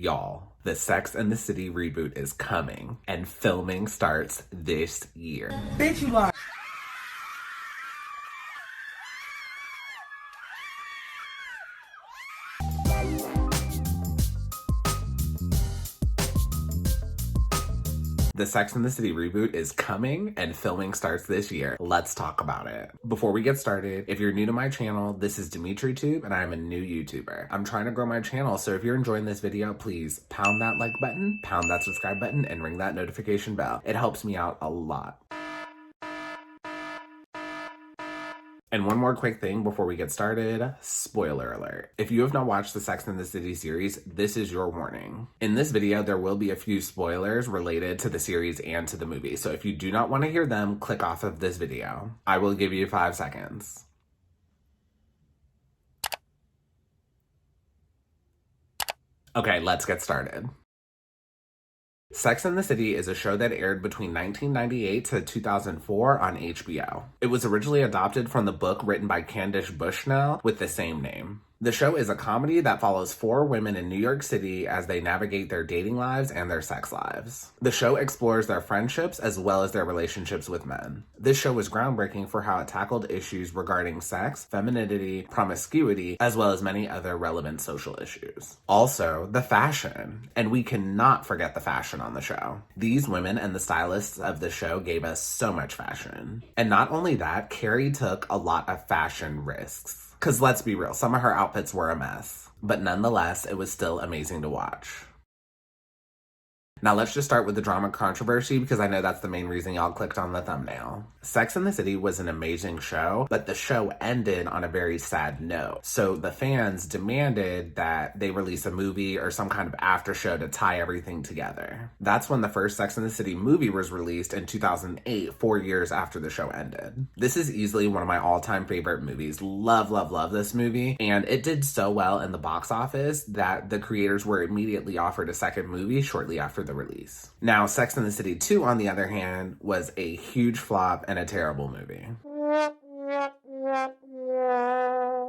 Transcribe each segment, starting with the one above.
Y'all, the Sex and the City reboot is coming, and filming starts this year. Bitch, you lie. The Sex and the City reboot is coming and filming starts this year. Let's talk about it. Before we get started, if you're new to my channel, this is DimitriTube and I am a new YouTuber. I'm trying to grow my channel, so if you're enjoying this video, please pound that like button, pound that subscribe button, and ring that notification bell. It helps me out a lot. And one more quick thing before we get started, spoiler alert. If you have not watched the Sex and the City series, this is your warning. In this video, there will be a few spoilers related to the series and to the movie, so if you do not want to hear them, click off of this video. I will give you 5 seconds. Okay, let's get started. Sex and the City is a show that aired between 1998 to 2004 on HBO. It was originally adopted from the book written by Candice Bushnell with the same name. The show is a comedy that follows 4 women in New York City as they navigate their dating lives and their sex lives. The show explores their friendships as well as their relationships with men. This show was groundbreaking for how it tackled issues regarding sex, femininity, promiscuity, as well as many other relevant social issues. Also, the fashion. And we cannot forget the fashion on the show. These women and the stylists of the show gave us so much fashion. And not only that, Carrie took a lot of fashion risks. Because let's be real, some of her outfits were a mess. But nonetheless, it was still amazing to watch. Now let's just start with the drama controversy because I know that's the main reason y'all clicked on the thumbnail. Sex and the City was an amazing show, but the show ended on a very sad note. So the fans demanded that they release a movie or some kind of after show to tie everything together. That's when the first Sex and the City movie was released in 2008, 4 years after the show ended. This is easily one of my all-time favorite movies. Love, love, love this movie. And it did so well in the box office that the creators were immediately offered a second movie shortly after the release. Now, Sex and the City 2, on the other hand, was a huge flop and a terrible movie.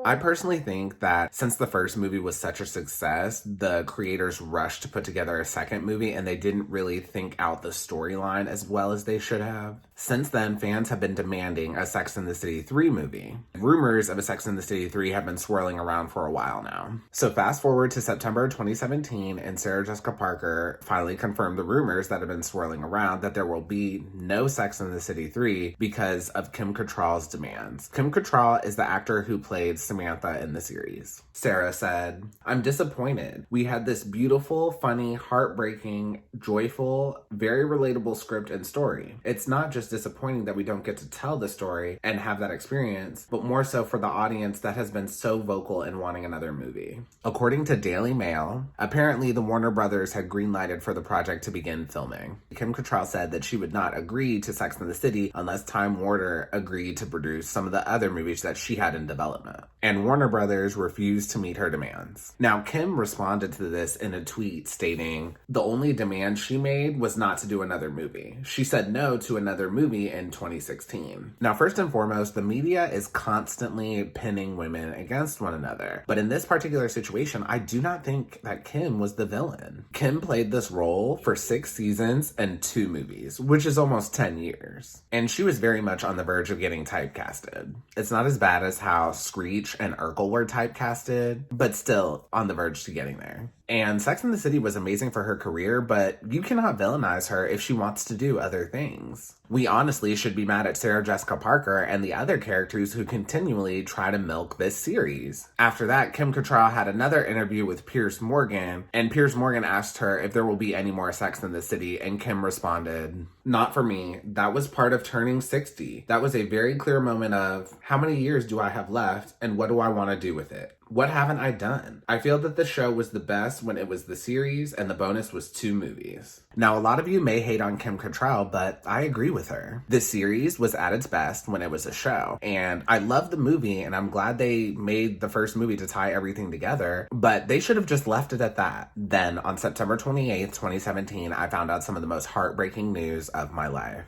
I personally think that since the first movie was such a success, the creators rushed to put together a second movie and they didn't really think out the storyline as well as they should have. Since then, fans have been demanding a Sex and the City 3 movie. Rumors of a Sex and the City 3 have been swirling around for a while now. So fast forward to September 2017 and Sarah Jessica Parker finally confirmed the rumors that have been swirling around that there will be no Sex and the City 3 because of Kim Cattrall's demands. Kim Cattrall is the actor who played Samantha in the series. Sarah said, "I'm disappointed. We had this beautiful, funny, heartbreaking, joyful, very relatable script and story. It's not just disappointing that we don't get to tell the story and have that experience, but more so for the audience that has been so vocal in wanting another movie." According to Daily Mail, apparently the Warner Brothers had greenlighted for the project to begin filming. Kim Cattrall said that she would not agree to Sex and the City unless Time Warner agreed to produce some of the other movies that she had in development. And Warner Brothers refused to meet her demands. Now, Kim responded to this in a tweet stating, "The only demand she made was not to do another movie. She said no to another movie in 2016. Now, first and foremost, the media is constantly pinning women against one another. But in this particular situation, I do not think that Kim was the villain. Kim played this role for 6 seasons and 2 movies, which is almost 10 years. And she was very much on the verge of getting typecasted. It's not as bad as how Screech and Urkel were typecasted, but still on the verge to getting there. And Sex and the City was amazing for her career, but you cannot villainize her if she wants to do other things. We honestly should be mad at Sarah Jessica Parker and the other characters who continually try to milk this series." After that, Kim Cattrall had another interview with Piers Morgan, and Piers Morgan asked her if there will be any more Sex and the City, and Kim responded, "Not for me. That was part of turning 60. That was a very clear moment of, how many years do I have left, and what do I want to do with it? What haven't I done? I feel that the show was the best when it was the series and the bonus was 2 movies." Now, a lot of you may hate on Kim Cattrall, but I agree with her. The series was at its best when it was a show, and I love the movie, and I'm glad they made the first movie to tie everything together, but they should have just left it at that. Then, on September 28th, 2017, I found out some of the most heartbreaking news of my life.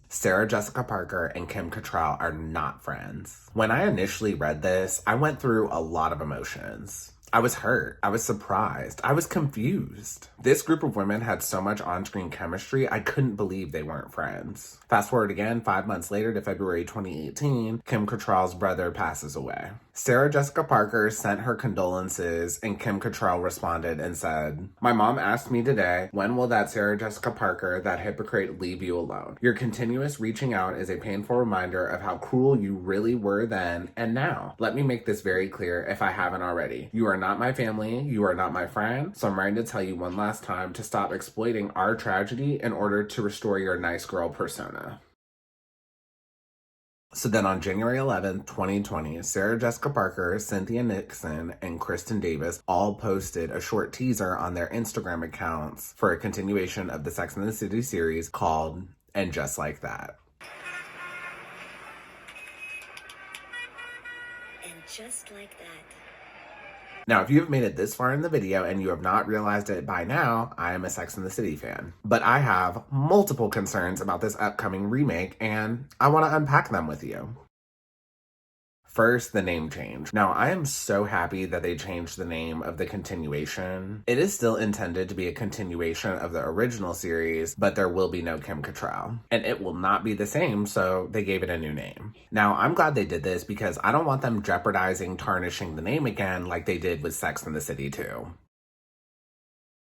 Sarah Jessica Parker and Kim Cattrall are not friends. When I initially read this, I went through a lot of emotions. I was hurt. I was surprised. I was confused. This group of women had so much on-screen chemistry, I couldn't believe they weren't friends. Fast forward again, 5 months later to February 2018, Kim Cattrall's brother passes away. Sarah Jessica Parker sent her condolences, and Kim Cattrall responded and said, "My mom asked me today, when will that Sarah Jessica Parker, that hypocrite, leave you alone? Your continuous reaching out is a painful reminder of how cruel you really were then and now. Let me make this very clear if I haven't already. You are not my family, you are not my friend, so I'm writing to tell you one last time to stop exploiting our tragedy in order to restore your nice girl persona." So then on January 11th, 2020, Sarah Jessica Parker, Cynthia Nixon, and Kristen Davis all posted a short teaser on their Instagram accounts for a continuation of the Sex and the City series called And Just Like That. And just like that. Now, if you have made it this far in the video and you have not realized it by now, I am a Sex and the City fan. But I have multiple concerns about this upcoming remake, and I want to unpack them with you. First, the name change. Now, I am so happy that they changed the name of the continuation. It is still intended to be a continuation of the original series, but there will be no Kim Cattrall. And it will not be the same, so they gave it a new name. Now, I'm glad they did this because I don't want them jeopardizing tarnishing the name again like they did with Sex and the City 2.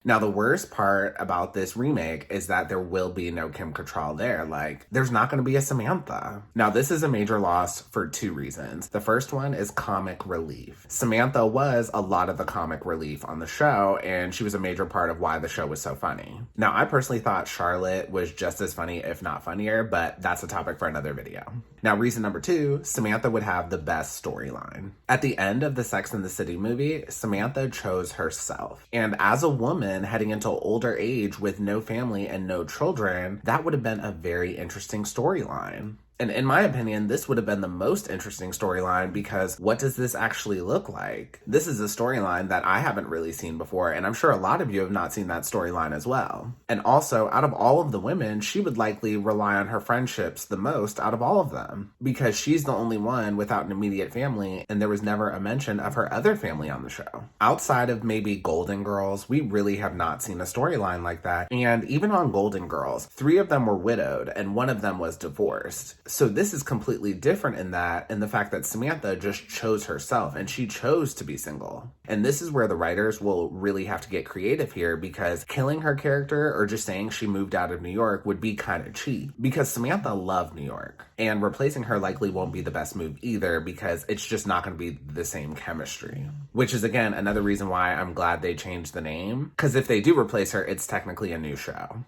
Now, the worst part about this remake is that there will be no Kim Cattrall there. Like, there's not going to be a Samantha. Now, this is a major loss for two reasons. The first one is comic relief. Samantha was a lot of the comic relief on the show, and she was a major part of why the show was so funny. Now, I personally thought Charlotte was just as funny, if not funnier, but that's a topic for another video. Now, reason number two, Samantha would have the best storyline. At the end of the Sex and the City movie, Samantha chose herself. And as a woman, heading into older age with no family and no children, that would have been a very interesting storyline. And in my opinion, this would have been the most interesting storyline because what does this actually look like? This is a storyline that I haven't really seen before, and I'm sure a lot of you have not seen that storyline as well. And also, out of all of the women, she would likely rely on her friendships the most out of all of them because she's the only one without an immediate family, and there was never a mention of her other family on the show. Outside of maybe Golden Girls, we really have not seen a storyline like that. And even on Golden Girls, 3 of them were widowed and 1 of them was divorced. So this is completely different in the fact that Samantha just chose herself and she chose to be single. And this is where the writers will really have to get creative here because killing her character or just saying she moved out of New York would be kind of cheap because Samantha loved New York. And replacing her likely won't be the best move either because it's just not going to be the same chemistry. Which is, again, another reason why I'm glad they changed the name. Because if they do replace her, it's technically a new show.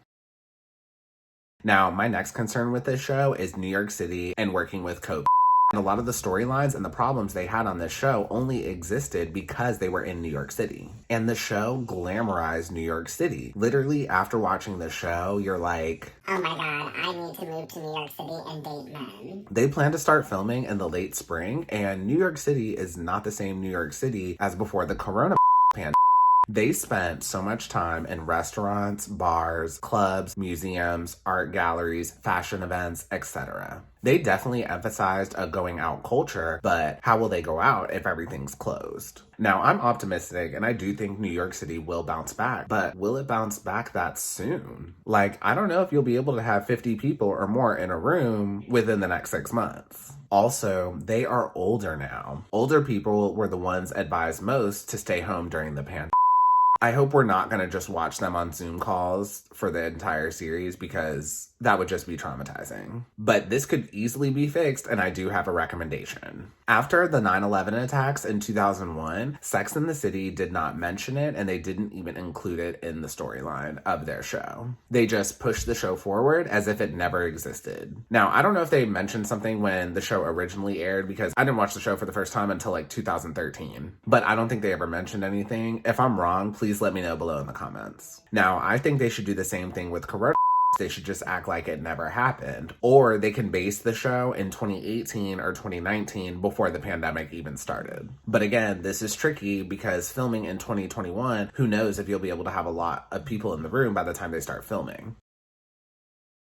Now, my next concern with this show is New York City and working with Coke. And a lot of the storylines and the problems they had on this show only existed because they were in New York City. And the show glamorized New York City. Literally, after watching the show, you're like, oh my god, I need to move to New York City and date men. They plan to start filming in the late spring, and New York City is not the same New York City as before the corona pandemic. They spent so much time in restaurants, bars, clubs, museums, art galleries, fashion events, etc. They definitely emphasized a going out culture, but how will they go out if everything's closed? Now, I'm optimistic and I do think New York City will bounce back, but will it bounce back that soon? Like, I don't know if you'll be able to have 50 people or more in a room within the next 6 months. Also, they are older now. Older people were the ones advised most to stay home during the pandemic. I hope we're not going to just watch them on Zoom calls for the entire series because that would just be traumatizing. But this could easily be fixed, and I do have a recommendation. After the 9/11 attacks in 2001, Sex and the City did not mention it, and they didn't even include it in the storyline of their show. They just pushed the show forward as if it never existed. Now, I don't know if they mentioned something when the show originally aired because I didn't watch the show for the first time until like 2013. But I don't think they ever mentioned anything. If I'm wrong, please let me know below in the comments. Now, I think they should do the same thing with Corona. They should just act like it never happened. Or they can base the show in 2018 or 2019 before the pandemic even started. But again, this is tricky because filming in 2021, who knows if you'll be able to have a lot of people in the room by the time they start filming.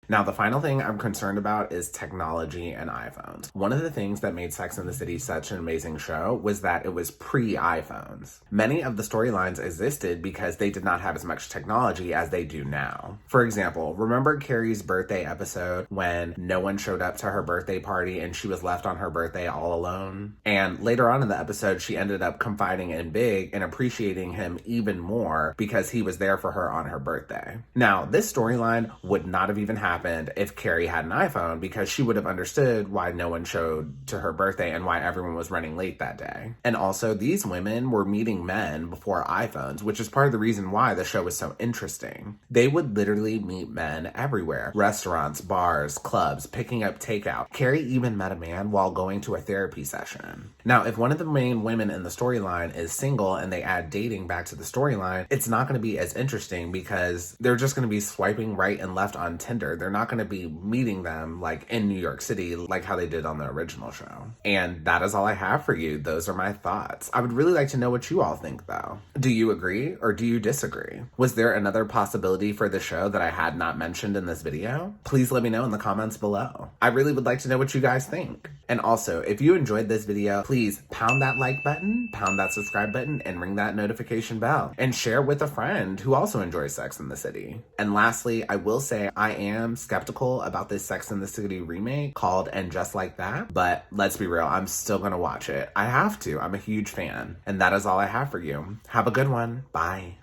Now, the final thing I'm concerned about is technology and iPhones. One of the things that made Sex and the City such an amazing show was that it was pre-iPhones. Many of the storylines existed because they did not have as much technology as they do now. For example, remember Carrie's birthday episode when no one showed up to her birthday party and she was left on her birthday all alone? And later on in the episode, she ended up confiding in Big and appreciating him even more because he was there for her on her birthday. Now, this storyline would not have even happened if Carrie had an iPhone, because she would have understood why no one showed to her birthday and why everyone was running late that day. And also, these women were meeting men before iPhones, which is part of the reason why the show was so interesting. They would literally meet men everywhere. Restaurants, bars, clubs, picking up takeout. Carrie even met a man while going to a therapy session. Now, if one of the main women in the storyline is single and they add dating back to the storyline, it's not going to be as interesting because they're just going to be swiping right and left on Tinder. They're not going to be meeting them like in New York City like how they did on the original show. And that is all I have for you. Those are my thoughts. I would really like to know what you all think though. Do you agree or do you disagree? Was there another possibility for the show that I had not mentioned in this video? Please let me know in the comments below. I really would like to know what you guys think. And also, if you enjoyed this video, please pound that like button, pound that subscribe button, and ring that notification bell. And share with a friend who also enjoys Sex and the City. And lastly, I will say I am skeptical about this Sex and the City remake called And Just Like That, but let's be real, I'm still gonna watch it. I have to. I'm a huge fan. And that is all I have for you. Have a good one. Bye.